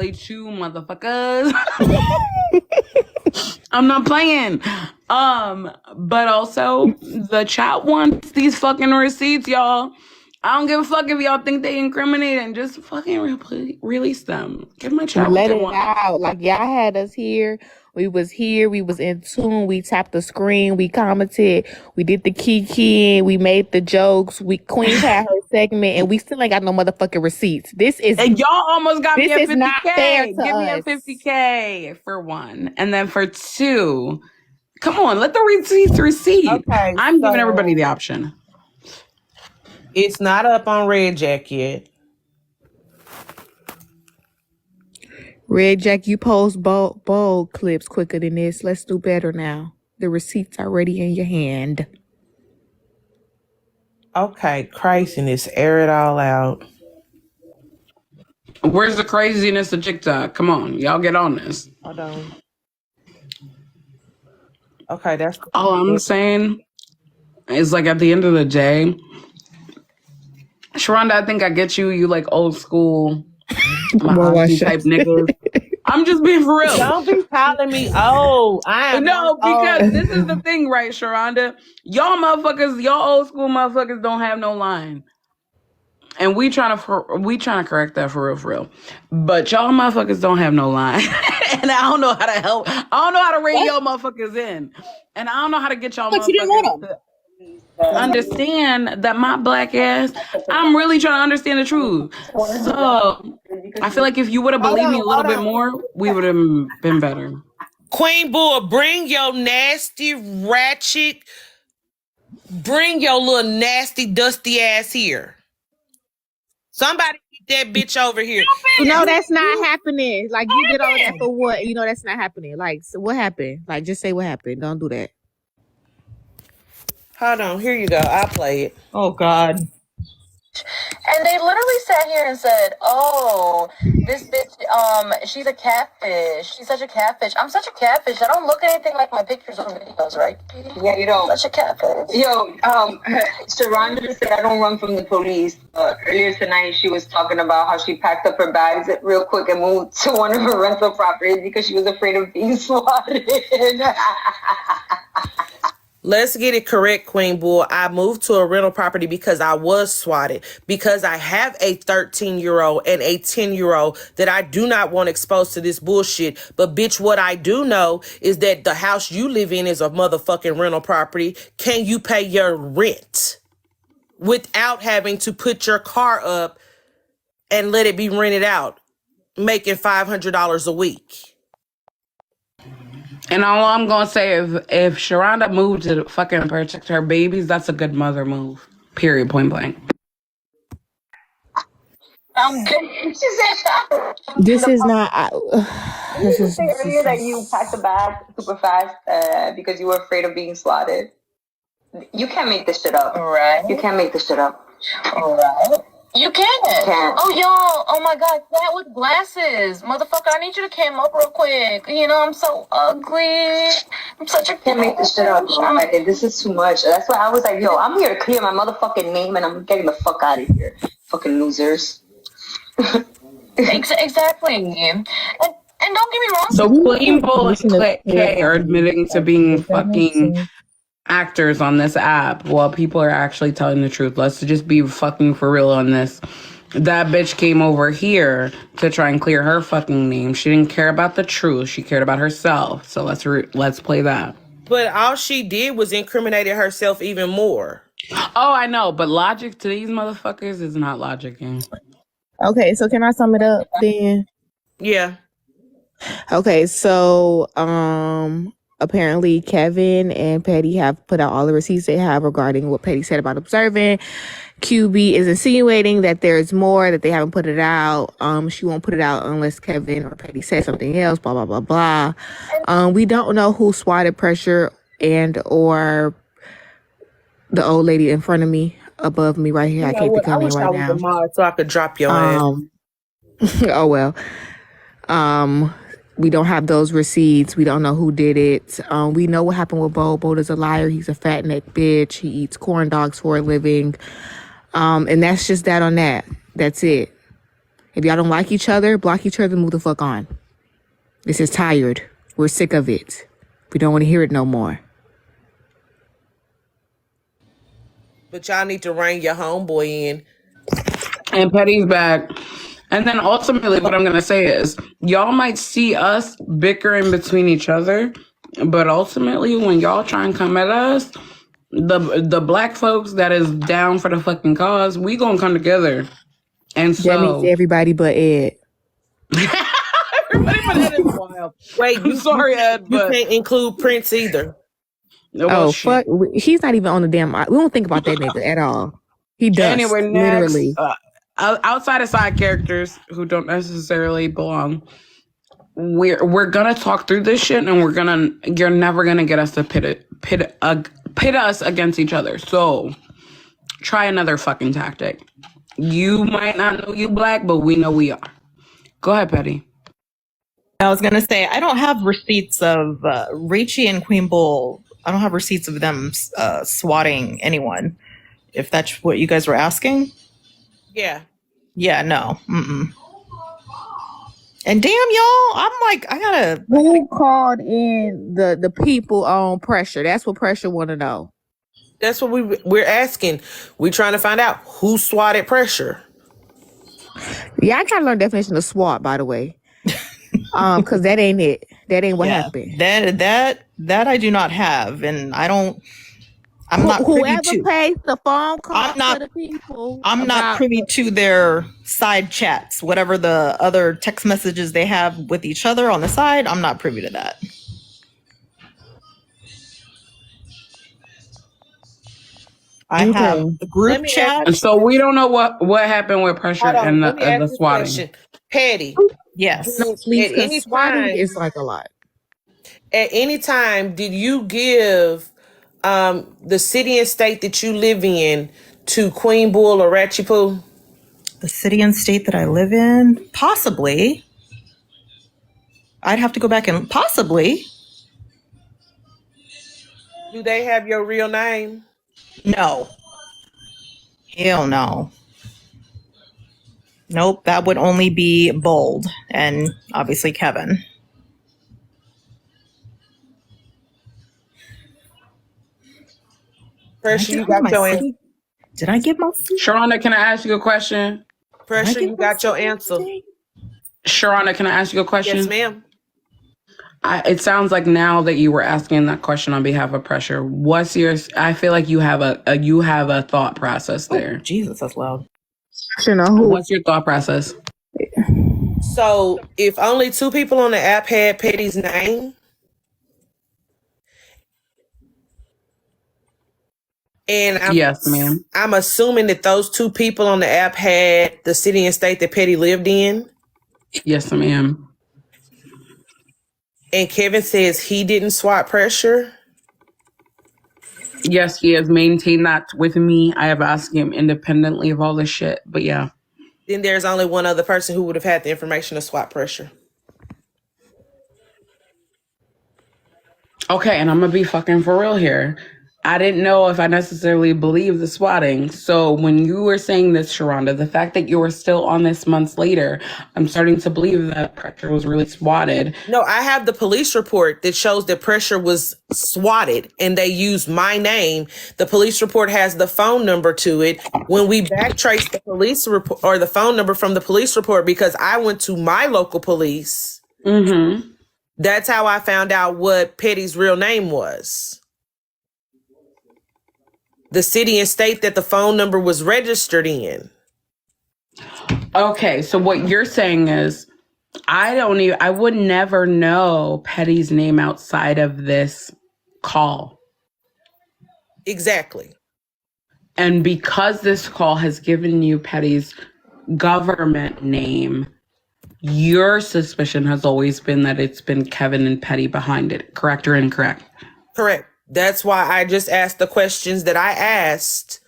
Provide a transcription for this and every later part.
you motherfuckers. I'm not playing. But also the chat wants these fucking receipts, y'all. I don't give a fuck if y'all think they incriminate and just fucking release them. Give my chat what Let they it want. out. Like, y'all had us here. We was here. We was in tune. We tapped the screen. We commented. We did the kiki. We made the jokes. Queen had her segment, and we still ain't got no motherfucking receipts. And y'all almost got me a 50K. Not fair to Give me a us. 50K for one. And then for two, come on, let the receipts receipt. Okay, I'm giving everybody the option. It's not up on Red Jack yet. Red Jack, you post bold clips quicker than this. Let's do better now. The receipts are already in your hand. Okay, craziness. Air it all out. Where's the craziness of TikTok? Come on, y'all get on this. Hold on. Okay, that's all I'm saying is, like, at the end of the day, Sharonda, I think I get you. You like old school Mahasi type niggas. I'm just being for real. Don't be calling me old. I am no, because this is the thing, right, Sharonda? Y'all motherfuckers, y'all old school motherfuckers don't have no line. And we trying to correct that for real. But y'all motherfuckers don't have no line. And I don't know how to help. I don't know how to rein y'all motherfuckers in. And I don't know how to get y'all motherfuckers to understand that my black ass, I'm really trying to understand the truth. So I feel like if you would have believed me a little bit more, we would have been better. Queen Bull, bring your nasty, ratchet, bring your little nasty, dusty ass here. Somebody get that bitch over here. No, that's not happening. Like, you did all that for what? You know, that's not happening. Like, so what happened? Like, just say what happened. Don't do that. Hold on, here you go. I'll play it. Oh, God. And they literally sat here and said, "Oh, this bitch, she's a catfish. She's such a catfish. I'm such a catfish. I don't look anything like my pictures on videos, right? Yeah, you don't. Such a catfish." Yo, Sharonda said I don't run from the police. Earlier tonight, she was talking about how she packed up her bags real quick and moved to one of her rental properties because she was afraid of being swatted. Let's get it correct, Queen Bull. I moved to a rental property because I was swatted, because I have a 13-year-old and a 10-year-old that I do not want exposed to this bullshit. But bitch, what I do know is that the house you live in is a motherfucking rental property. Can you pay your rent without having to put your car up and let it be rented out, making $500 a week? And all I'm gonna say, if Sharonda moved to fucking protect her babies, that's a good mother move. Period. Point blank. This is not. Did you say earlier that you packed the bag super fast because you were afraid of being swatted? You can't make this shit up. Right. You can't make this shit up. All right. You can't. Oh, y'all. Oh, my God. Cat with glasses. Motherfucker, I need you to cam up real quick. You know, I'm so ugly. I'm such a... Can't make this shit up. This is too much. That's why I was like, yo, I'm here to clear my motherfucking name and I'm getting the fuck out of here. Fucking losers. Exactly. And don't get me wrong. So Queen Bull and Kay are admitting to being fucking actors on this app while people are actually telling the truth. Let's just be fucking for real on this. That bitch came over here to try and clear her fucking name. She didn't care about the truth. She cared about herself. So let's play that. But all she did was incriminated herself even more. Oh, I know. But logic to these motherfuckers is not logicking. Okay, so can I sum it up then? Yeah. Okay, so apparently Kevin and Petty have put out all the receipts they have regarding what Petty said about observing. QB is insinuating that there's more, that they haven't put it out. She won't put it out unless Kevin or Petty says something else, blah, blah, blah, blah. We don't know who swatted Pressure and or the old lady in front of me, above me right here. I can't think of it right now. So I could drop your ass. Oh, well. We don't have those receipts. We don't know who did it. We know what happened with Bo. Bo is a liar. He's a fat neck bitch. He eats corn dogs for a living. And that's just that on that. That's it. If y'all don't like each other, block each other, move the fuck on. This is tired. We're sick of it. We don't want to hear it no more. But y'all need to rein your homeboy in. And Petty's back. And then ultimately what I'm going to say is y'all might see us bickering between each other, but ultimately when y'all try and come at us, the black folks that is down for the fucking cause, we gonna come together. And so That means everybody but Ed. everybody but Ed is wild. Wait, I'm sorry, Ed, you but can't include Prince either. Oh, fuck. He's not even on the damn... We don't think about that nigga at all. He does. Anyway, next, literally. Outside of side characters who don't necessarily belong, we're gonna talk through this shit, and you're never gonna get us to pit us against each other. So try another fucking tactic. You might not know you black, but we know we are. Go ahead, Petty. I was gonna say I don't have receipts of Rachie and Queen Bull. I don't have receipts of them swatting anyone. If that's what you guys were asking. Yeah. Yeah. No. Mm-mm. And damn, y'all, I'm like, I gotta. Who called in the people on pressure? That's what pressure want to know. That's what we're asking. We're trying to find out who swatted pressure. Yeah, I'm trying to learn definition of SWAT, by the way. Because that ain't it. That ain't what happened. That I do not have, and I don't. I'm not privy whoever to. pays the phone call I'm not, to the people. I'm not privy to their side chats, whatever the other text messages they have with each other on the side. I'm not privy to that. I have the group chat. And so we don't know what happened with pressure and the swatting. Question. Patty. Yes. No, please, because swatting is like a lot. At any time, did you give the city and state that you live in to Queen Bull or Ratchy Poo? The city and state that I live in? Possibly. I'd have to go back and possibly. Do they have your real name? No. Hell no. Nope, that would only be Bold and obviously Kevin. Pressure, you got your answer. Did I get my seat? Sharonda, can I ask you a question? Pressure, you got your answer. Sharonda, can I ask you a question? Yes, ma'am. It sounds like now that you were asking that question on behalf of pressure, what's your? I feel like you have a thought process there. Oh, Jesus, that's loud. What's your thought process? So, if only 2 people on the app had Petty's name, and yes, ma'am. I'm assuming that those 2 people on the app had the city and state that Petty lived in. Yes, ma'am. And Kevin says he didn't swat pressure. Yes, he has maintained that with me. I have asked him independently of all this shit, but yeah. Then there's only one other person who would have had the information to swat pressure. Okay, and I'm gonna be fucking for real here. I didn't know if I necessarily believe the swatting. So when you were saying this, Sharonda, the fact that you were still on this months later, I'm starting to believe that pressure was really swatted. No, I have the police report that shows that pressure was swatted and they used my name. The police report has the phone number to it. When we backtrace the police report or the phone number from the police report, because I went to my local police, that's how I found out what Petty's real name was. The city and state that the phone number was registered in. Okay, so what you're saying is I would never know Petty's name outside of this call. Exactly. And because this call has given you Petty's government name, your suspicion has always been that it's been Kevin and Petty behind it. Correct or incorrect? Correct. That's why I just asked the questions that I asked.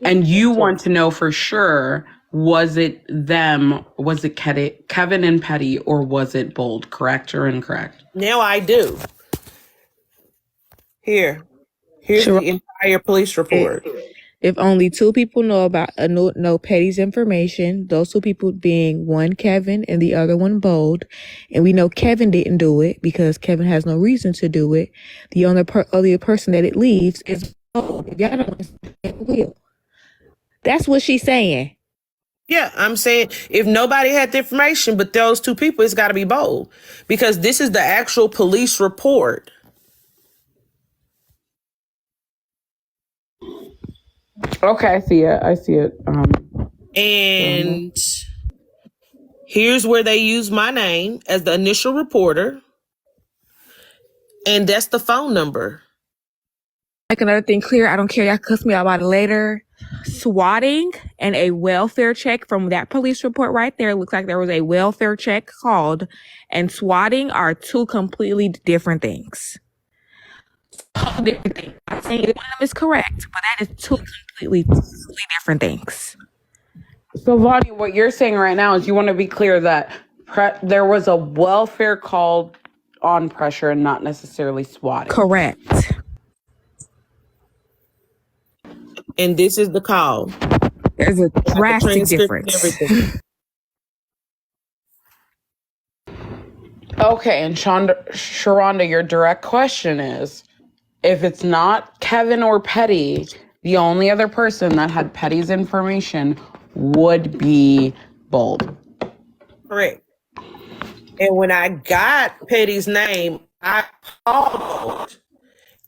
And you want to know for sure, was it them, was it Kevin and Petty, or was it Bold? Correct or incorrect? Now I do. Here's the entire police report. If only two people know Petty's information, those two people being one Kevin and the other one Bold, and we know Kevin didn't do it because Kevin has no reason to do it, the only other person that it leaves is Bold. If y'all don't understand, it will. That's what she's saying. Yeah, I'm saying if nobody had the information but those two people, it's got to be Bold, because this is the actual police report. Okay, I see it. And here's where they use my name as the initial reporter. And that's the phone number. Like another thing clear, I don't care, y'all cuss me out about it later. Swatting and a welfare check from that police report right there looks like there was a welfare check called, and swatting are two completely different things. Different things. I'm saying one of them is correct, but that is two completely different things. So, Vonnie, what you're saying right now is you want to be clear that there was a welfare call on Pressure and not necessarily swatting. Correct. And this is the call. There's a drastic difference. Okay, and Sharonda, your direct question is, if it's not Kevin or Petty, the only other person that had Petty's information would be Bold. Correct. And when I got Petty's name, I called Bold.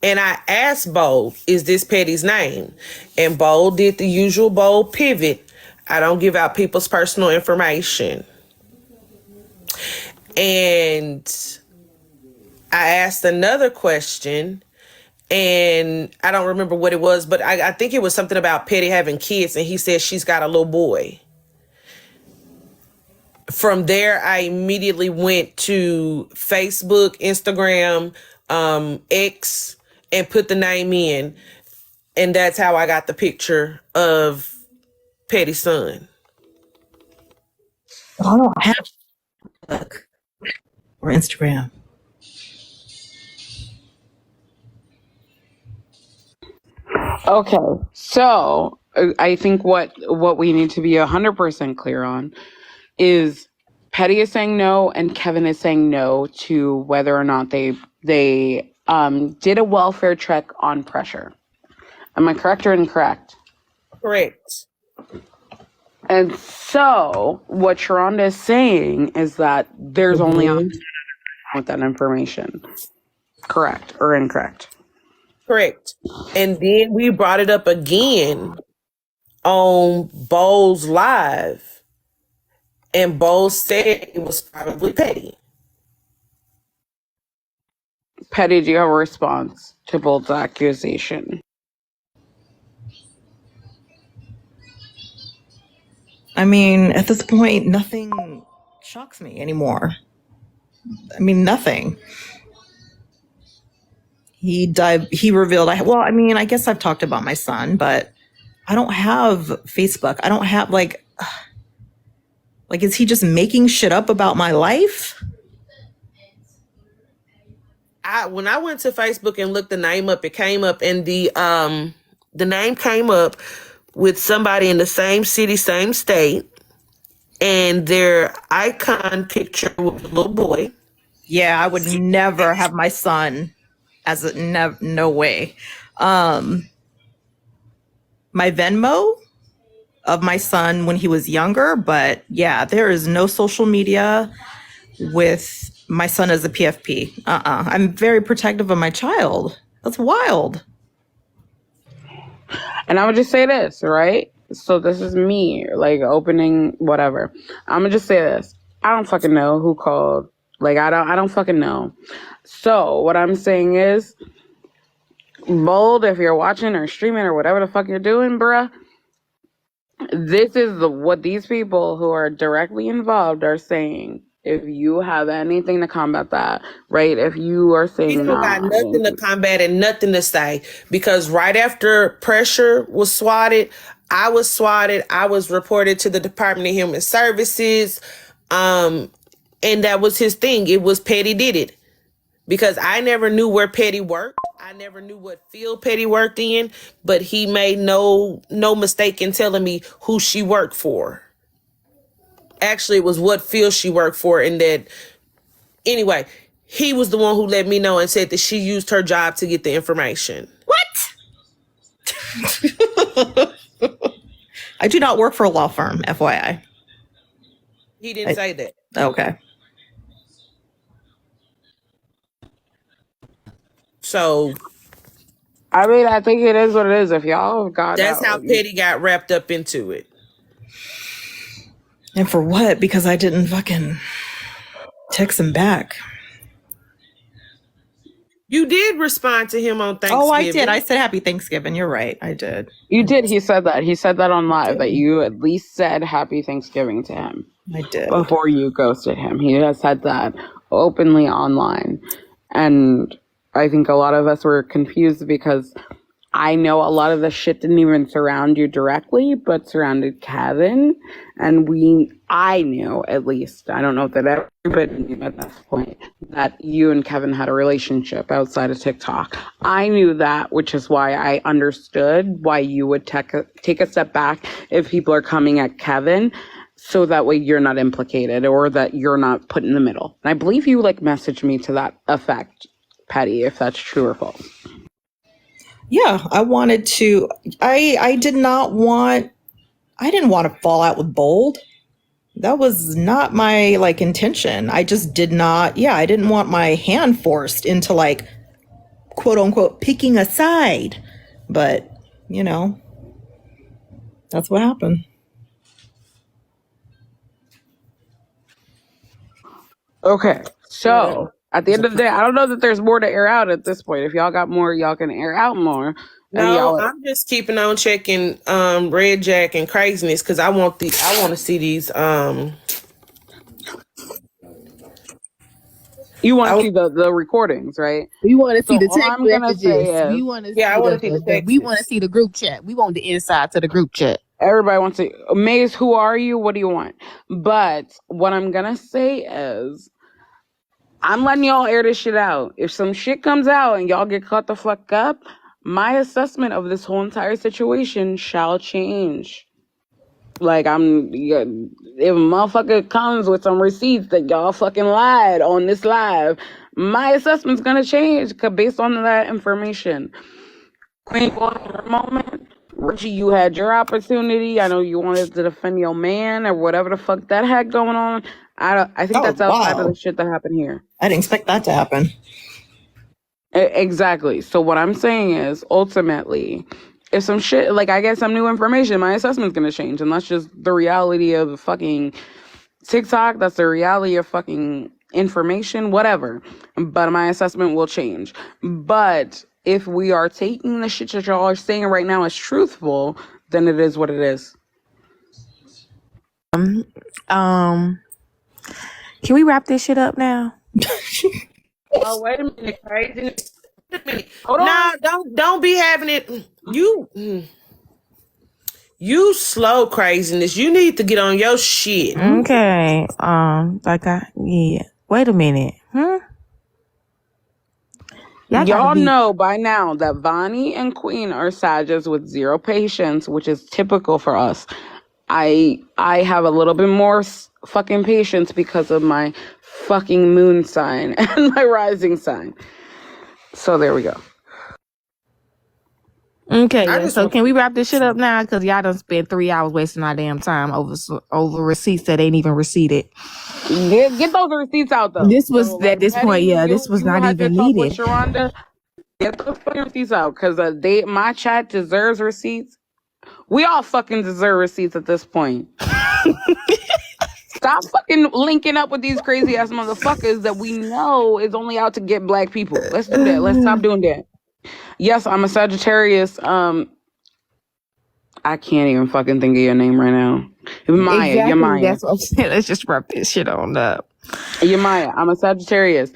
And I asked Bold, is this Petty's name? And Bold did the usual Bold pivot. I don't give out people's personal information. And I asked another question, and I don't remember what it was, but I think it was something about Petty having kids, and he said she's got a little boy. From there, I immediately went to Facebook, Instagram, X, and put the name in. And that's how I got the picture of Petty's son. I don't have Facebook or Instagram. Okay, so I think what we need to be 100% clear on is Petty is saying no and Kevin is saying no to whether or not they did a welfare check on Pressure. Am I correct or incorrect? Correct. And so what Sharonda is saying is that there's only with that information. Correct or incorrect? Correct. And then we brought it up again on Bowles Live. And Bowles said it was probably Petty. Petty, do you have a response to Bolt's accusation? I mean, at this point, nothing shocks me anymore. I mean, nothing. He revealed, I guess I've talked about my son, but I don't have Facebook. I don't have, is he just making shit up about my life? When I went to Facebook and looked the name up, it came up, and the name came up with somebody in the same city, same state, and their icon picture was a little boy. Yeah, I would never have my son as no way. My Venmo of my son when he was younger, but yeah, there is no social media with my son as a PFP. I'm very protective of my child. That's wild. And I would just say this, right? So this is me, opening whatever. I'm gonna just say this. I don't fucking know who called. I don't fucking know. So what I'm saying is, Bold, if you're watching or streaming or whatever the fuck you're doing, bruh, this is what these people who are directly involved are saying. If you have anything to combat that, right? If you are saying He don't got nothing to combat and nothing to say, because right after Pressure was swatted, I was swatted. I was reported to the Department of Human Services, and that was his thing. It was Petty did it. because I never knew where Petty worked. I never knew what field Petty worked in, but he made no mistake in telling me who she worked for. Actually, it was what field she worked for, and that anyway, he was the one who let me know and said that she used her job to get the information. What? I do not work for a law firm, FYI. He didn't say that. Okay. So I mean, I think it is what it is. If y'all got that's out, how Petty got wrapped up into it. And for what? Because I didn't fucking text him back. You did respond to him on Thanksgiving. Oh, I did. I said Happy Thanksgiving. You're right. I did. you did. He said that. He said that on live that you at least said Happy Thanksgiving to him I did. before you ghosted him. He has said that openly online, and I think a lot of us were confused because I know a lot of the shit didn't even surround you directly, but surrounded Kevin. And I knew, at least, I don't know that everybody knew at this point, that you and Kevin had a relationship outside of TikTok. I knew that, which is why I understood why you would take a step back if people are coming at Kevin, so that way you're not implicated or that you're not put in the middle. And I believe you messaged me to that effect, Patty, if that's true or false. Yeah, I wanted to. I didn't want to fall out with Bold. That was not my intention. I just did not. Yeah, I didn't want my hand forced into quote unquote picking a side. But that's what happened. Okay, so at the end of the day, I don't know that there's more to air out at this point. If y'all got more, y'all can air out more. No, I'm just keeping on checking Red Jack and craziness because I want to see these. You want to see the recordings, right? We want to see the all text I'm gonna messages. say is- We want to Yeah, I wanna see the we texts. want to see the group chat. We want the inside to the group chat. Everybody wants to. Maze, who are you? What do you want? But what I'm gonna say is, I'm letting y'all air this shit out. If some shit comes out and y'all get caught the fuck up, my assessment of this whole entire situation shall change. If a motherfucker comes with some receipts that y'all fucking lied on this live, my assessment's gonna change based on that information. Queen Boy, in her moment. Richie, you had your opportunity. I know you wanted to defend your man or whatever the fuck that had going on. I think that's outside of the shit that happened here. I didn't expect that to happen. Exactly. So what I'm saying is, ultimately, if some shit, I get some new information, my assessment's gonna change. And that's just the reality of fucking TikTok. That's the reality of fucking information, whatever. But my assessment will change. But if we are taking the shit that y'all are saying right now as truthful, then it is what it is. Can we wrap this shit up now? Oh, wait a minute, crazy. Wait a minute. Hold on. Nah, don't be having it. You slow craziness. You need to get on your shit. Okay. Wait a minute. Y'all know by now that Vonnie and Queen are Sages with zero patience, which is typical for us. I have a little bit more fucking patience because of my fucking moon sign and my rising sign. So there we go. Okay, so can we wrap this shit up now? Because y'all done spent 3 hours wasting our damn time over receipts that ain't even receipted. Get those receipts out though. This was at this point, this was not even needed. Sharonda, get those fucking receipts out because my chat deserves receipts. We all fucking deserve receipts at this point. Stop fucking linking up with these crazy ass motherfuckers that we know is only out to get black people. Let's do that. Let's stop doing that. Yes, I'm a Sagittarius. I can't even fucking think of your name right now. Maya, exactly. you're Maya. That's what I'm saying. Let's just wrap this shit on up. You're Maya. I'm a Sagittarius.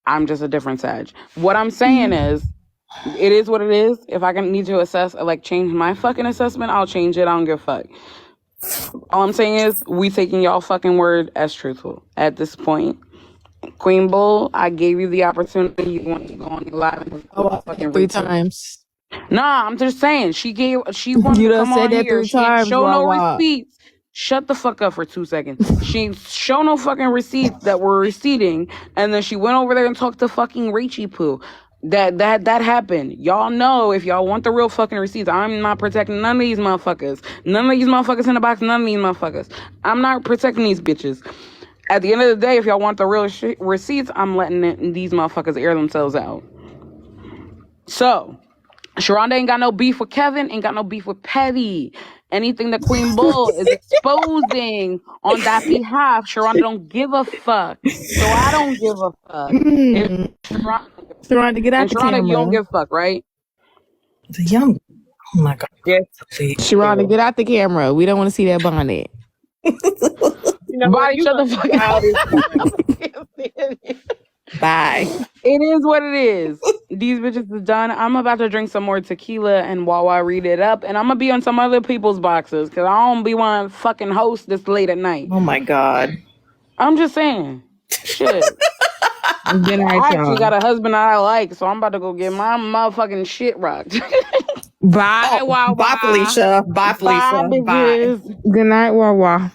I'm just a different Sag. What I'm saying is, it is what it is. If I need to change my fucking assessment, I'll change it. I don't give a fuck. All I'm saying is, we taking y'all fucking word as truthful at this point. Queen Bull, I gave you the opportunity. You want to go on live and fucking 3 retweet. times. Nah, I'm just saying. She wanted You to done come said on that here. 3 She ain't times, show no Wawa. receipts. Shut the fuck up for 2 seconds. She ain't show no fucking receipts that were receipting, and then she went over there and talked to fucking Rachie Poo. That happened. Y'all know if y'all want the real fucking receipts. I'm not protecting none of these motherfuckers. None of these motherfuckers in the box. None of these motherfuckers. I'm not protecting these bitches. At the end of the day, if y'all want the real receipts, I'm letting these motherfuckers air themselves out. So, Sharonda ain't got no beef with Kevin, ain't got no beef with Petty. Anything that Queen Bull is exposing on that behalf, Sharonda don't give a fuck. So I don't give a fuck. If Sharonda, get out and the Sharonda, you don't camera. give a fuck, right? The young. Oh my god. Yes. Please. Sharonda, get out the camera. We don't want to see that bonnet. You know Body, what? shut the fuck Out up. Bye. It is what it is. These bitches is done. I'm about to drink some more tequila and Wawa read it up. And I'm going to be on some other people's boxes because I don't be one fucking host this late at night. Oh my god. I'm just saying. Shit. Good night, I actually got y'all. a husband I like, so I'm about to go get my motherfucking shit rocked. Bye, Wawa. Bye, Felicia. Bye, Felicia. Bye, Bye. bitches. Good night, Wawa.